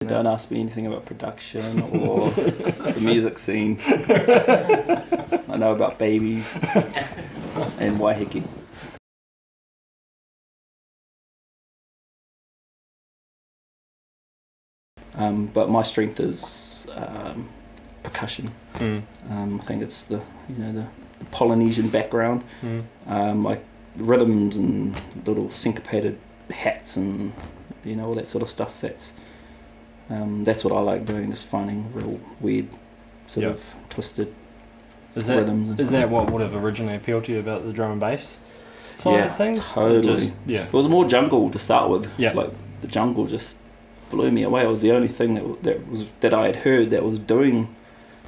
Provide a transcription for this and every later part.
Don't ask me anything about production or the music scene. I know about babies and waiheke. But my strength is percussion. I think it's the Polynesian background, like rhythms and little syncopated hats and all that sort of stuff. That's what I like doing, just finding real weird sort of twisted rhythms. Is that what would have originally appealed to you about the drum and bass side of things? Totally. It was more jungle to start with. Yeah. Like the jungle just blew me away. It was the only thing that I had heard that was doing,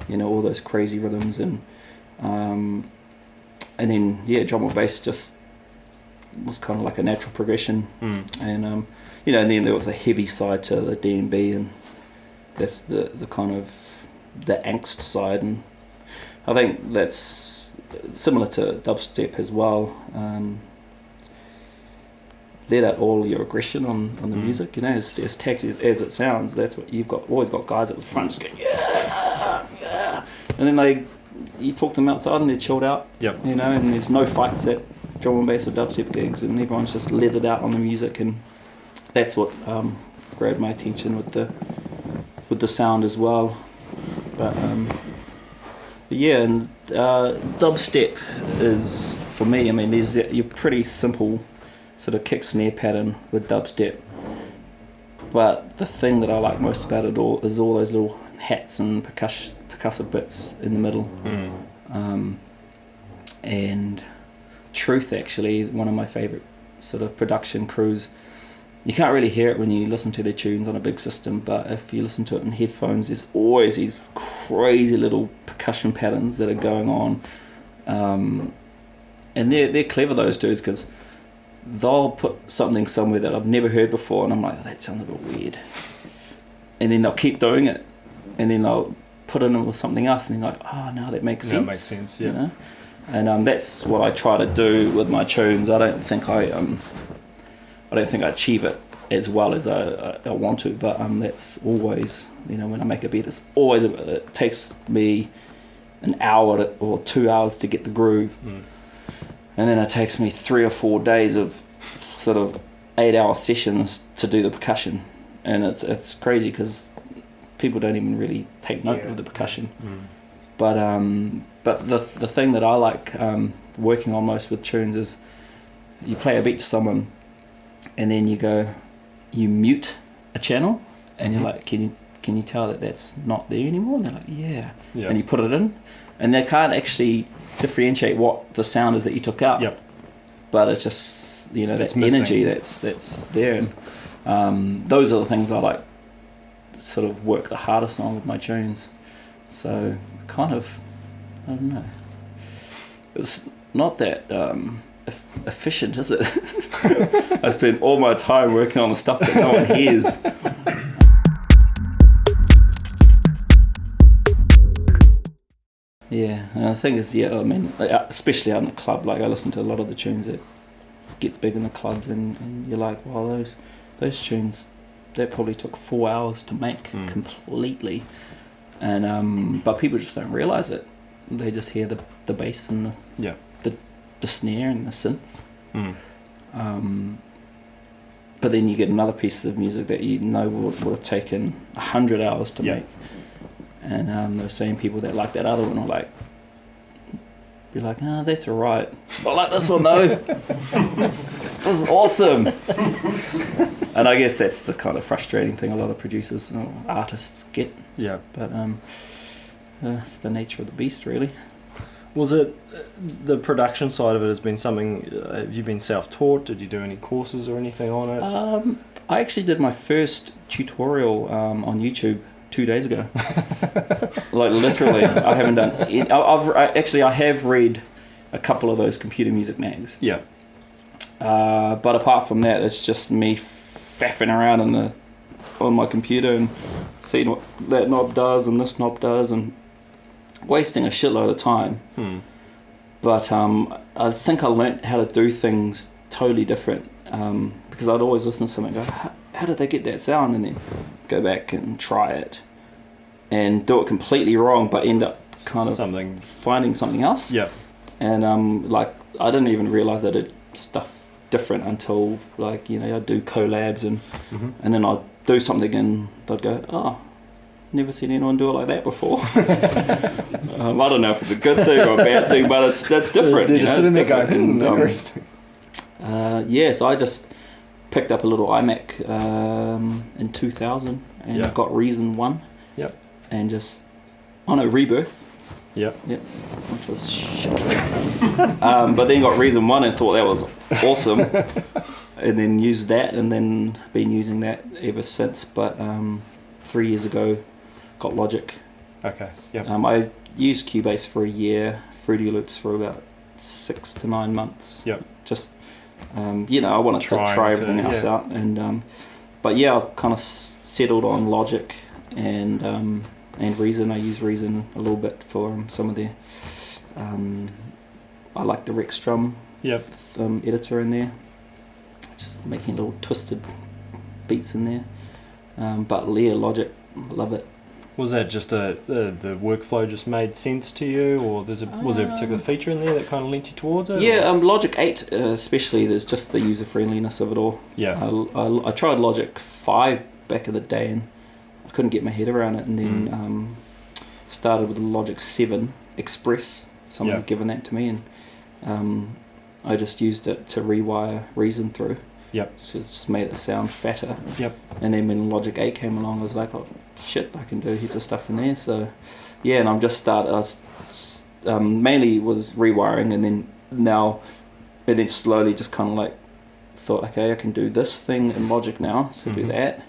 all those crazy rhythms and then drum and bass just was kind of like a natural progression. And and then there was a heavy side to the D&B, and that's the kind of the angst side, and I think that's similar to dubstep as well. Let out all your aggression on the music, as taxi as it sounds. That's what you've always got guys at the front just going yeah, and then you talk to them outside and they're chilled out. Yep. And there's no fights at drum and bass or dubstep gigs, and everyone's just let it out on the music, and that's what grabbed my attention with the sound as well. But dubstep is, for me, there's your pretty simple sort of kick snare pattern with dubstep, but the thing that I like most about it all is all those little hats and percussive bits in the middle. And Truth, actually, one of my favourite sort of production crews. You can't really hear it when you listen to their tunes on a big system, but if you listen to it in headphones, there's always these crazy little percussion patterns that are going on, and they're clever, those dudes, because they'll put something somewhere that I've never heard before, and I'm like, oh, that sounds a bit weird, and then they'll keep doing it, and then they'll put it in with something else, and they're like, oh, now that makes sense. That makes sense, yeah. And that's what I try to do with my tunes. I don't think I achieve it as well as I want to, but that's always, when I make a beat, it takes me an hour or 2 hours to get the groove, and then it takes me 3 or 4 days of sort of 8-hour sessions to do the percussion, and it's crazy because people don't even really take note of the percussion. But the thing that I like working on most with tunes is you play a beat to someone, and then you mute a channel, and you're like, can you tell that that's not there anymore? And they're like, yeah. And you put it in, and they can't actually differentiate what the sound is that you took out. But it's just that energy that's there, and those are the things I like sort of work the hardest on with my tunes. So kind of, I don't know, it's not that efficient, is it? I spend all my time working on the stuff that no one hears. And the thing is, especially out in the club, like I listen to a lot of the tunes that get big in the clubs, and you're like, wow, those tunes, that probably took 4 hours to make completely, and but people just don't realise it. They just hear the bass and the snare and the synth. But then you get another piece of music that would have taken 100 hours to make, and those same people that like that other one are like, be like, that's alright, I like this one though. This is awesome. And I guess that's the kind of frustrating thing a lot of producers or artists get. But it's the nature of the beast, really. Was it the production side of it has been something? Have you been self-taught? Did you do any courses or anything on it? I actually did my first tutorial on YouTube 2 days ago. Like literally, I haven't done. I have read a couple of those computer music mags. But apart from that, it's just me faffing around on my computer and seeing what that knob does and this knob does, and wasting a shitload of time. But I think I learnt how to do things totally different, because I'd always listen to something and go, how did they get that sound? And then go back and try it and do it completely wrong, but end up kind of finding something else. Yeah. And like I didn't even realize I did stuff different until like, you know, I'd do collabs and then I'd do something and they'd go, oh, never seen anyone do it like that before. I don't know if it's a good thing or a bad thing, but that's different. They're just sitting there going, interesting. So I just picked up a little iMac in 2000 and got Reason 1. Yep. And just, Rebirth. Yep. Which was shit. But then got Reason 1 and thought that was awesome. And then used that and then been using that ever since. But 3 years ago, got Logic. Okay. Yep. I used Cubase for a year, Fruity Loops for about 6 to 9 months. Yep. Just, I wanted to try everything else out. And but yeah, I've kind of settled on Logic and Reason. I use Reason a little bit for some of the. I like the Rex Drum editor in there, just making little twisted beats in there. But yeah, Logic, love it. Was that just the workflow just made sense to you, or was there a particular feature in there that kind of linked you towards it? Yeah, Logic 8 especially, there's just the user friendliness of it all. Yeah. I tried Logic 5 back in the day and I couldn't get my head around it, and then started with the Logic 7 Express. Someone had given that to me, and I just used it to rewire Reason through. Yep. So it's just made it sound fatter. Yep. And then when Logic 8 came along, I was like, oh shit, I can do heaps of stuff in there. So yeah, and I'm just started. I mainly was rewiring, and then slowly just kind of like thought, okay, I can do this thing in Logic now, so do that,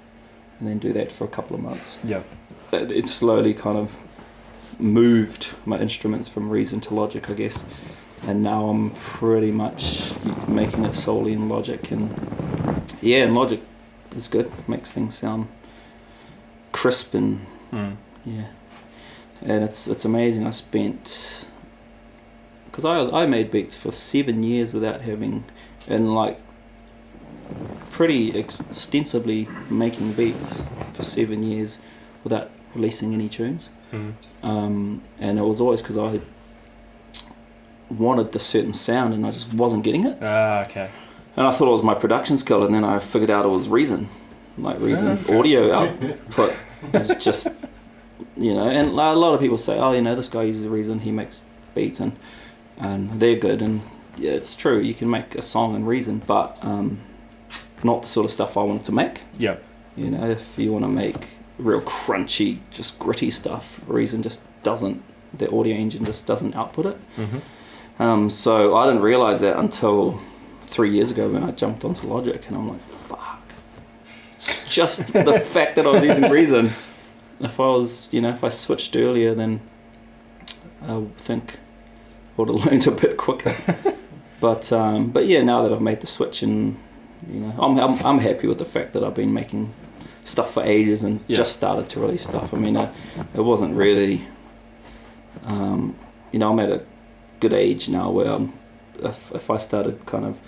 and then do that for a couple of months. Yeah. It slowly kind of moved my instruments from Reason to Logic, I guess. And now I'm pretty much making it solely in Logic, and Logic is good. Makes things sound crisp and and it's amazing. I spent, because I made beats for 7 years without having, and like pretty extensively making beats for 7 years without releasing any tunes. And it was always because I wanted the certain sound and I just wasn't getting it. Okay. And I thought it was my production skill, and then I figured out it was Reason. Like Reason's audio output is just, and a lot of people say, oh, this guy uses Reason, he makes beats and they're good, and yeah, it's true, you can make a song in Reason, but not the sort of stuff I wanted to make. Yeah. If you want to make real crunchy, just gritty stuff, Reason just doesn't, the audio engine just doesn't output it. So I didn't realize that until 3 years ago when I jumped onto Logic, and I'm like, fuck. Just the fact that I was using Reason. If I switched earlier, then I think I would have learned a bit quicker. But yeah, now that I've made the switch, and I'm happy with the fact that I've been making stuff for ages and just started to release stuff. I mean, it wasn't really, I'm at a good age now where if I started kind of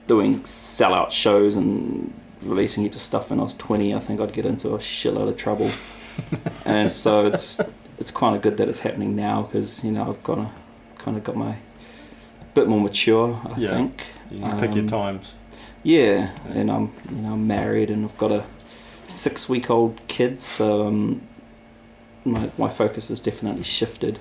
doing sellout shows and releasing heaps of stuff when I was 20, I think I'd get into a shitload of trouble. And so it's kind of good that it's happening now, because I've kind of got my bit more mature, I think. You can pick your times. Yeah, and I'm married and I've got a 6-week-old kid, so my focus has definitely shifted.